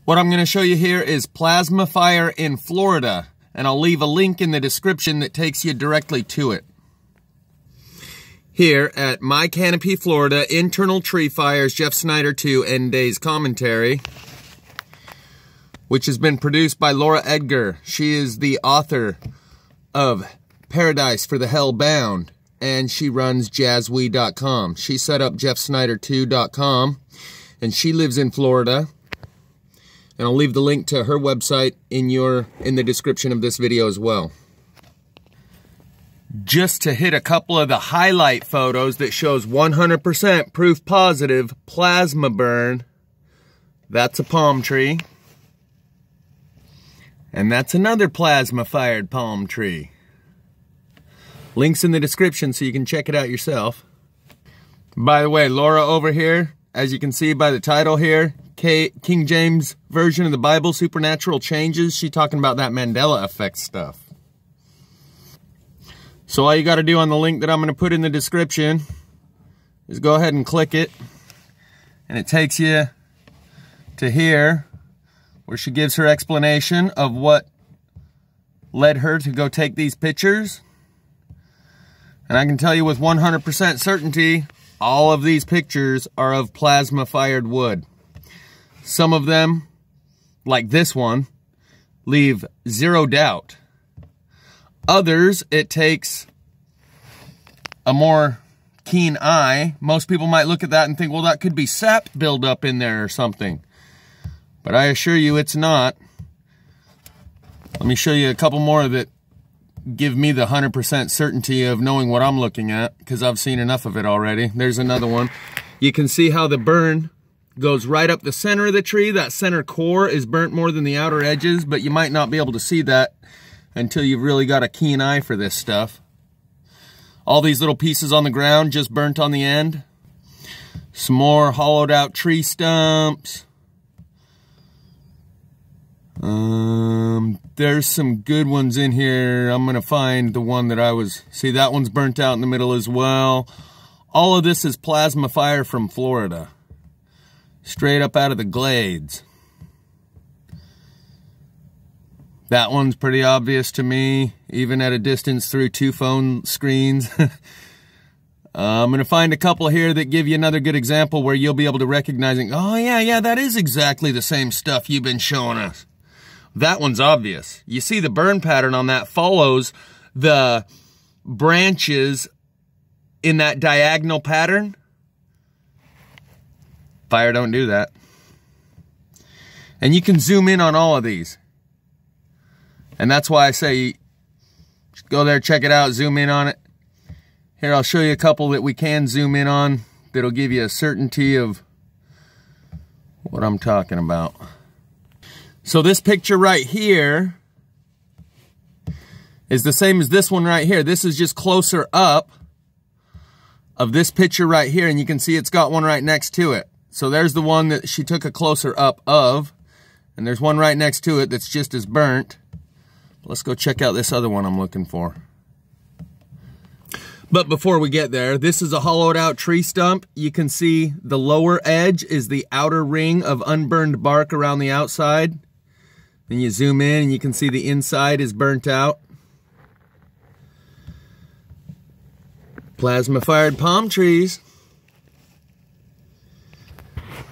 What I'm going to show you here is plasma fire in Florida, and I'll leave a link in the description that takes you directly to it. Here at Micanopy, Florida, internal tree fires, Jeff Snyder 2 End Days commentary, which has been produced by Laura Edgar. She is the author of Paradise for the Hellbound, and she runs Jazweeh.com. She set up JeffSnyder2.com, and she lives in Florida. And I'll leave the link to her website in the description of this video as well. Just to hit a couple of the highlight photos that shows 100% proof positive plasma burn. That's a palm tree. And that's another plasma fired palm tree. Links in the description so you can check it out yourself. By the way, Laura over here, as you can see by the title here, King James Version of the Bible, Supernatural Changes. She's talking about that Mandela effect stuff. So all you got to do on the link that I'm going to put in the description is go ahead and click it. And it takes you to here where she gives her explanation of what led her to go take these pictures. And I can tell you with 100% certainty, all of these pictures are of plasma-fired wood. Some of them, like this one, leave zero doubt. Others, it takes a more keen eye. Most people might look at that and think, well, that could be sap buildup in there or something. But I assure you it's not. Let me show you a couple more that give me the 100% certainty of knowing what I'm looking at, because I've seen enough of it already. There's another one. You can see how the burn goes right up the center of the tree. That center core is burnt more than the outer edges, but you might not be able to see that until you've really got a keen eye for this stuff. All these little pieces on the ground just burnt on the end. Some more hollowed out tree stumps. There's some good ones in here. I'm gonna find the one that see, that one's burnt out in the middle as well. All of this is plasma fire from Florida. Straight up out of the glades. That one's pretty obvious to me, even at a distance through 2 phone screens. I'm going to find a couple here that give you another good example where you'll be able to recognize, oh yeah, that is exactly the same stuff you've been showing us. That one's obvious. You see the burn pattern on that follows the branches in that diagonal pattern. Fire don't do that. And you can zoom in on all of these. And that's why I say, just go there, check it out, zoom in on it. Here, I'll show you a couple that we can zoom in on that'll give you a certainty of what I'm talking about. So this picture right here is the same as this one right here. This is just closer up of this picture right here, and you can see it's got one right next to it. So there's the one that she took a closer up of, and there's one right next to it that's just as burnt. Let's go check out this other one I'm looking for. But before we get there, this is a hollowed out tree stump. You can see the lower edge is the outer ring of unburned bark around the outside. Then you zoom in and you can see the inside is burnt out. Plasma fired palm trees.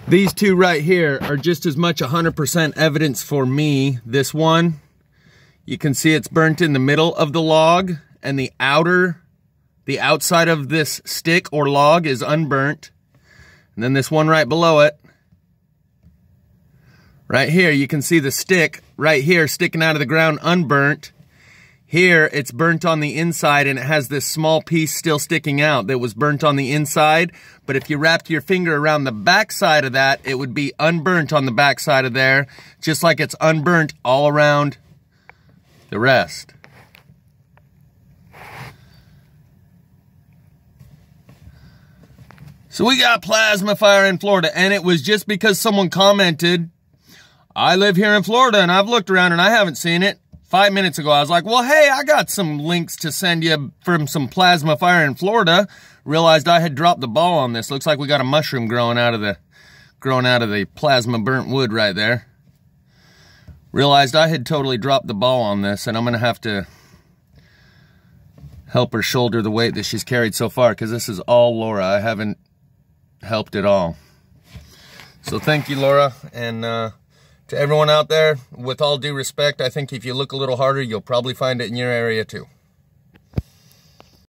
These two right here are just as much 100% evidence for me. This one, you can see it's burnt in the middle of the log, and the outside of this stick or log is unburnt. And then this one right below it, right here, you can see the stick right here sticking out of the ground unburnt. Here, it's burnt on the inside, and it has this small piece still sticking out that was burnt on the inside. But if you wrapped your finger around the back side of that, it would be unburnt on the back side of there, just like it's unburnt all around the rest. So we got plasma fire in Florida, and it was just because someone commented, I live here in Florida, and I've looked around and I haven't seen it. 5 minutes ago, I was like, well, hey, I got some links to send you from some plasma fire in Florida. Realized I had dropped the ball on this. Looks like we got a mushroom growing out of the plasma burnt wood right there. realized I had totally dropped the ball on this, and I'm gonna have to help her shoulder the weight that she's carried so far, because this is all Laura. I haven't helped at all. So thank you, Laura, and to everyone out there, with all due respect, I think if you look a little harder, you'll probably find it in your area too.